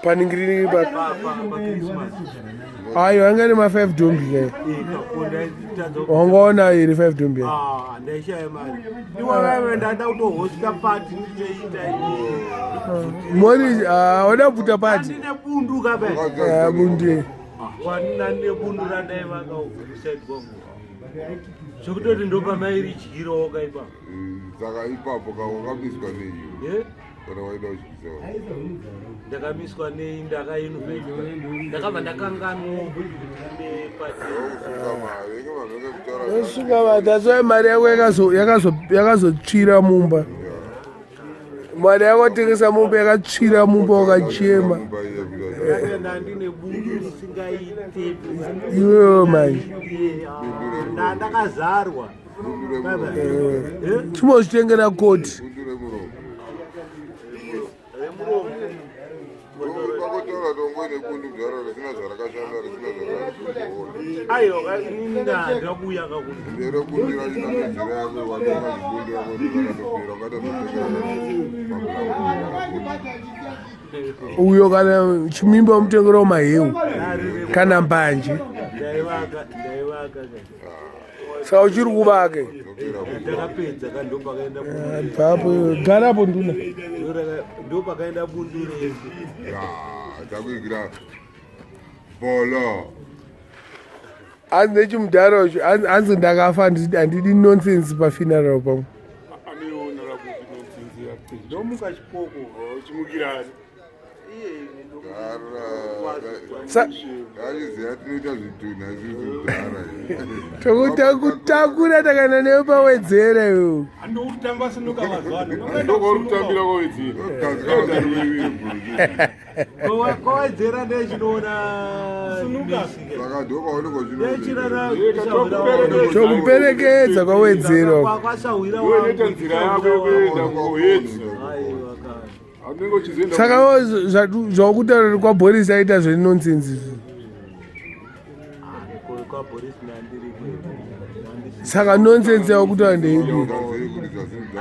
Paningiri pa. Ayo anga ni ma 5 dombi ke. Ongona iri 5 dombi. Ndesha mari. Niwa ndada kuto hosta party niteita. Mori oda puta party. Ndine bundu kabe. Bundu. Kwanina ndine bundu randaiva ka side gongo. Sokutoti ndopa mairi chiro kaipa. Saka ipapo kakabiswa nei. Kana waida uchikisawa. Ndakamiswa nei ndakauniversity. Ndakabva ndakanganwa nepati. Suka vatatsva mari yako yakazotsvira mumba. Mari yako tengesa mumba yakatsvira mumba ukachema. Ndine bundu risingaite. Iwewe manje. Ndakazarwa. Chimozvitengera koti. Ayo, ndakuya kakuti. Uyo kana Chimimba mutengero maheu kana mbanje. Saka uchiri kuvake. Ndakapedza kandopa kaenda bundu. Papo garapo Nduna. Ndopa kaenda bundu rese. Takuigira bolo. Hanzi nechimudhara ucho hanzi ndakafa handidi nonsense pafuneral pamwe. Amiona rakuti nonsense yapedza. Ndomuka chipoko chimukirani. Tokutakura takana newe pawedzera iwo. Andokutamba sinuka mazwana. Ndokorutambira kwawedzera. Kwawedzera ndechinoona sinuka. Tokuperekedza kwawedzera. Kwasahwira wangu. Nzira yako yokuenda kuwedza. Saka zvakutaura kwaBoris aita zvenonsense. Saka nonsense yakutaura ndeidi.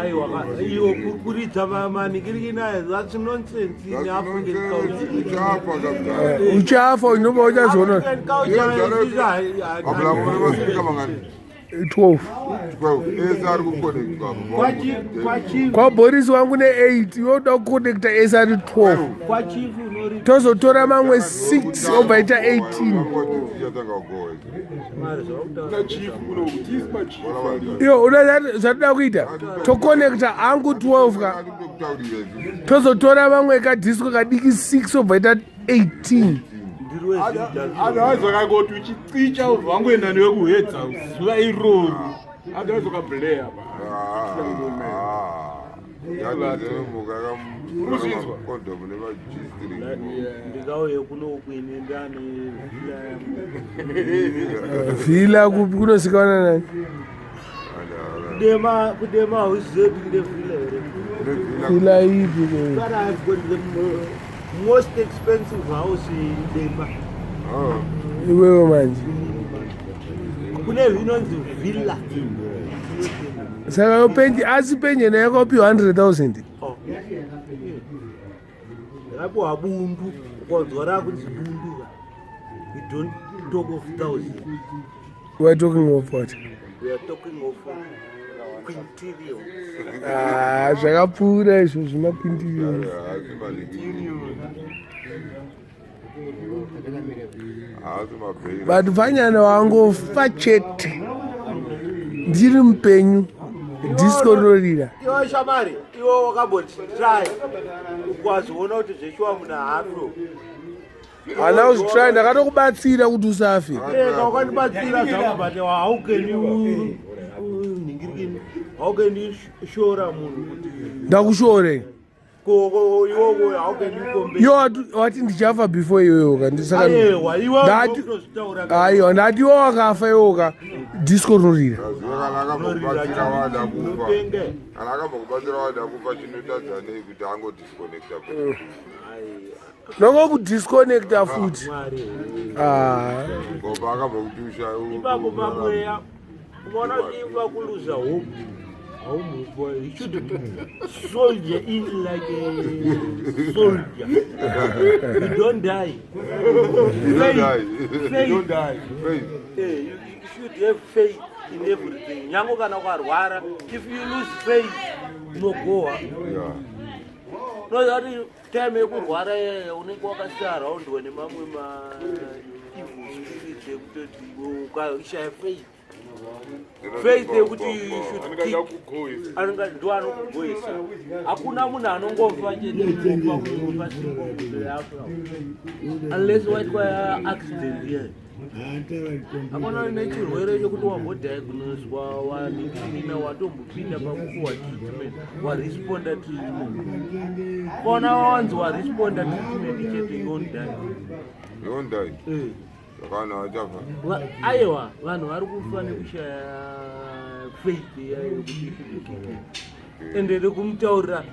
Aiwa, iyo kukuridza manikirikina that's nonsense in African culture. Uchafa unoba uchazoona. 12. kwaBoris wangu ne8 yoda kuconnecta esari 12 tozotora mamwe 6 obva ita 18 iyo una zvatoda kuita toconnecta angu 12 ka tozotora mamwe kadisco kadiki 6 obva ita 18 zvakangoti uchitsicha wangoenda newe kuhedza zuva iroro adazokabhleya ndikauye kunokwini ndane vhila kupi kunozikanwa nani kudema house zedu kune vhila here vhila ipi most expensive house in Demba. Iwewe manje. Kune vinonzi villa. Saka yopendi asi penjeni yako pi 100,000. Rapo abundu ukonzwa kunzi bundu. We don't talk of thousands. We are talking of what? We are talking of quintillion. Zvakapfuura izvo zvemaquintillion. But vanyana wangofa chete ndiri mupenyu disco rinodira. Iwo Shamari, iwo wakamboti try ukwaziona kuti zveshuwa muna hafro. Hana uzitry ndakatokubatsira kuti usafe. Wakandibatsira zvangu but how can you ningirikini? How can you shora munhu kuti ndakushore? How can you compare? Wati ndichafa before iweyoka ndisaka aiwa ndati iwo wakafa iwoka disco rinodira. Nongokudisconnecta futi. Ipapo mamweya umaona kuti vakuluza hope Oh my boy, he should soldier in like a soldier. You don't die. You don't die. Faith. Don't die. Faith. Hey, you should have faith in everything. Nyango kana kwarwara. If you lose faith, no go. Yeah. No, that time you kurwara unenge wakasara around when mamwe ma evil spirits ekuti ukaishaya faith. Faith yekuti you should keep. Anenge ndo anokugoyesa. Hakuna munhu anongofa chete kufa simple unless waitwa accident here. Hakuna nechirwere chekuti wambodiagnoswa wanikina watombopinda pakupuwa treatment waresponda treatment. Kona wanzi waresponda treatment chete you won't die. You won't die. Kana wachafa. Aiwa vanhu vari kufa nekushaya faith yekuti ende rekumutaurira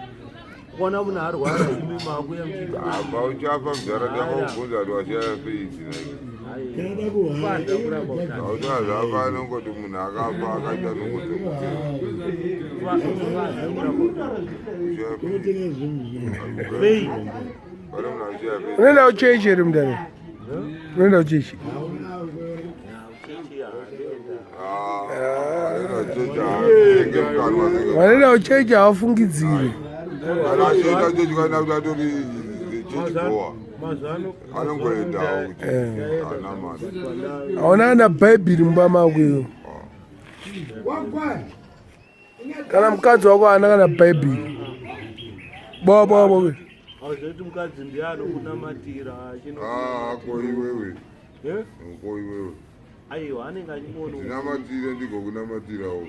kuona munhu arwara imi makuya mchiti apa uchafa mzara takakubvunza kuti washaya faith. Autazvafa anongoti munhu akafa akaita nongotoka. Unaenda uchechi here mndani? Unaenda uchechi? Wanaenda uchechi hawafungidziri. Anashenda chechi kana kuti atori chechi goa. Anongoendawo kuti ana mari. Hauna ana bhaibheri mumba mako iyo. Kana mukadzi wako haana kana bhaibheri. Baba. Hauzoti mukadzi ndiye anokunamatira ko iwewe. Ko iwewe. Aiwa anenge achimona ndinamatire ndigokunamatirawo.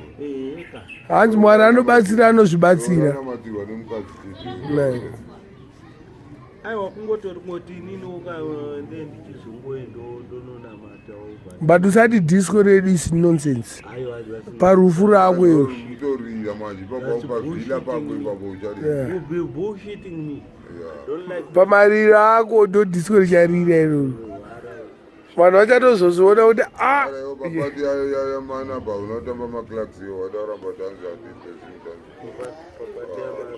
Hanzi Mwari anobatsira anozvibatsira. Anamatirwa nemukadzi chete. Aiwa kungotori ngoti inini ukaende ndichizongoendononamatawo. But usati disco redu is nonsense. Parufu rako iyo. Utorira manje pabvila pako ipapo ucharira. You be bullshitting me. Don't like Pamariro ako ndo disco richarira iroro. Vanhu vachatozozviona kuti papati yamana pa unotamba maclax yo wadaramba tanzi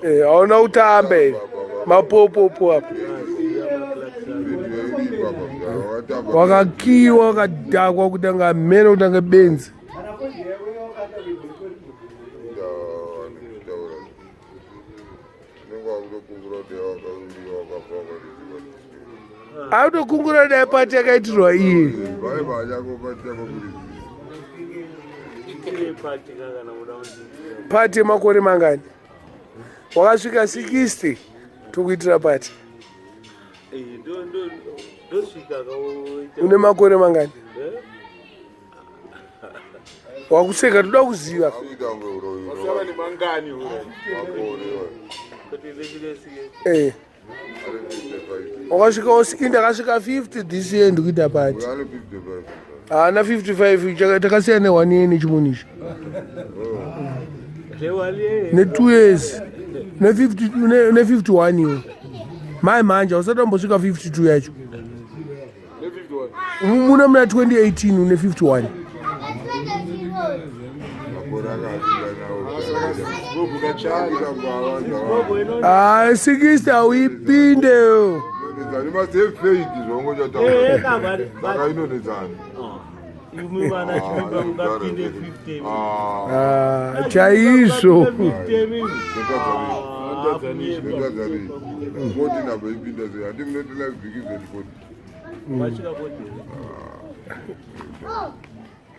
ati hauna kutamba here mapopopo apa wakakiwa wakadhakwa kutanga mhene kutanga benzi. Autokungura dai pati yakaitirwa iye. Pati yemakore mangani? Wakasvika 60 tokuitira pati. Une makore mangani? Wakuseka toda kuziva. Wakasvika ndakasvika 50 this year ndikuita pati. Na 55 takasiyana ne1 year nechimunicho. Ne2 years. Ne51 year. Manje usatombosvika 52 yacho. Muna 2018 une 51. Sikista uipinde yo. Chaizvo.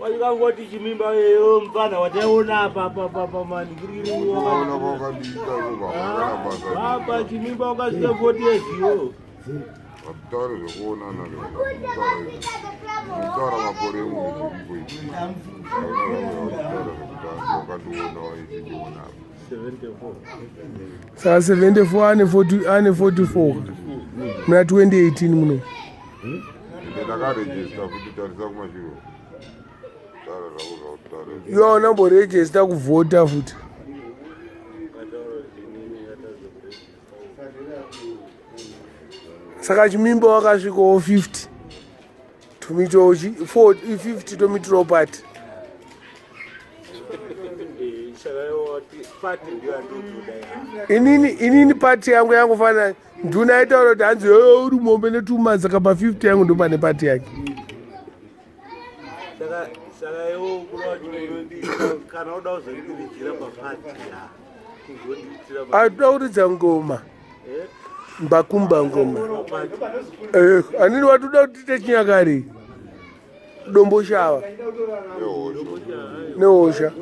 Wachikangoti Chimimba yeyo mfana wataona apa maningiri apa Chimimba wakasvika 40 years yo. Taura zvekuonana taura makore emunhu wakatoona waichiona 74. Saka 74 ane 44 muna 2018 muno. Ndakarejista kuti tarisa kumashiro. Yo namborejista kuvhota futi. Saka Chimimba wakasvikawo 50 tomitochi 50 tomitiro pati. pati ndiyo yandotoda inini pati yangu yangofana Nduna aitaura kuti hanzi uri mombe ne2 saka pa50 yangu ndo pane pati yake. Saka iwo kana uda uzondiridzira papati atoda kuridza ngoma mbakumba ngoma anini watoda kuti tiite chinyakare domboshava nehosha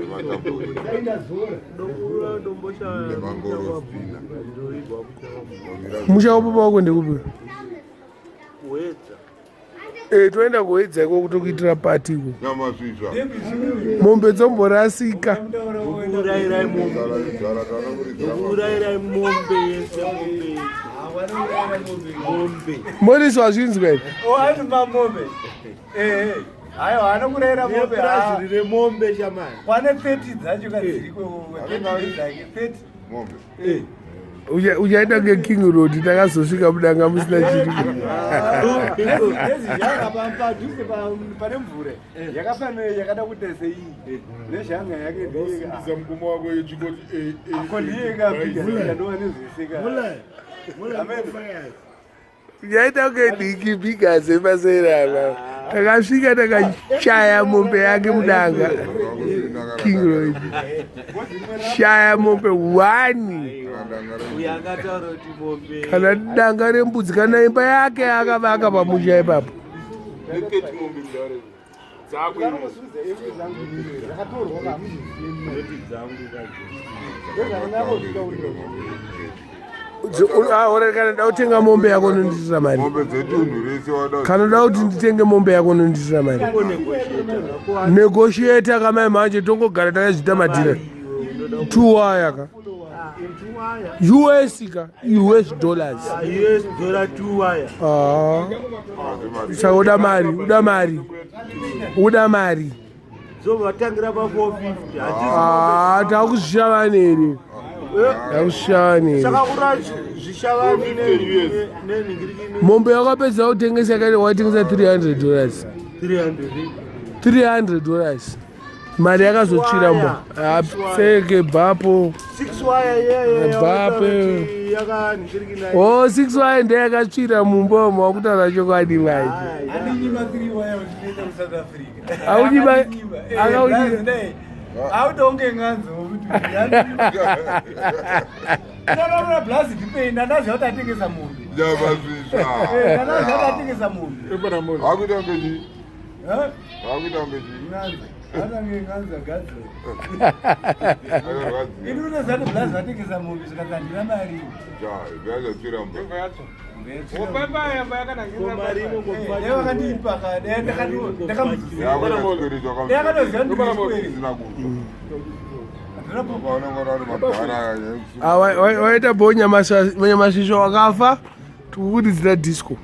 musha wapo pawako ndekupi toenda kuwedza iko kutokuitira pati iko mombe dzomborasika moniswa zvinzwe ayo anokurayira mombe shamani kwane 30 dzacho kadziriko 30 mombe uchaita ngeking road takazosvika mudanga musina chiri padhuze pane mvura yakafanira yakada kuita sei nezvanga yake mugumo wako yechikoti kondiyekapikandova nezviseka uchaita ngediki bigase maserana takasvika takashaya mombe yake mudanga king road shaya mombe 1 kana danga rembudzi kana imba yake akavaka pamusha ipapo kana da utenga mombe yako nonditira mari kana da kuti nditenge mombe yako nonditira mari negotiator kamai manje tongogara takazvita madhira 2 waya ka US ka US dollars $2 waya uda mari so vatangira pa 450 takuzvishava nere saka kura zvishavani mombe yakapedza kutengesa kare waitengesa $300 $300 mari yakazotsvira mbo apfeke bhapo 6 waya bhapo 6 waya ndeyakatsvira mumba makutaura chokwadi vai autonge ng'anzo blazi dipenda ndaziva kuti atengesa mombe ndaziva mombe akuita ngechi atange ng'anza gadzo ini unozati blazi vatengesa mombe zvikadzandira mari vakandipa waita bo nyamasvisva wakafa tikukuridzira disco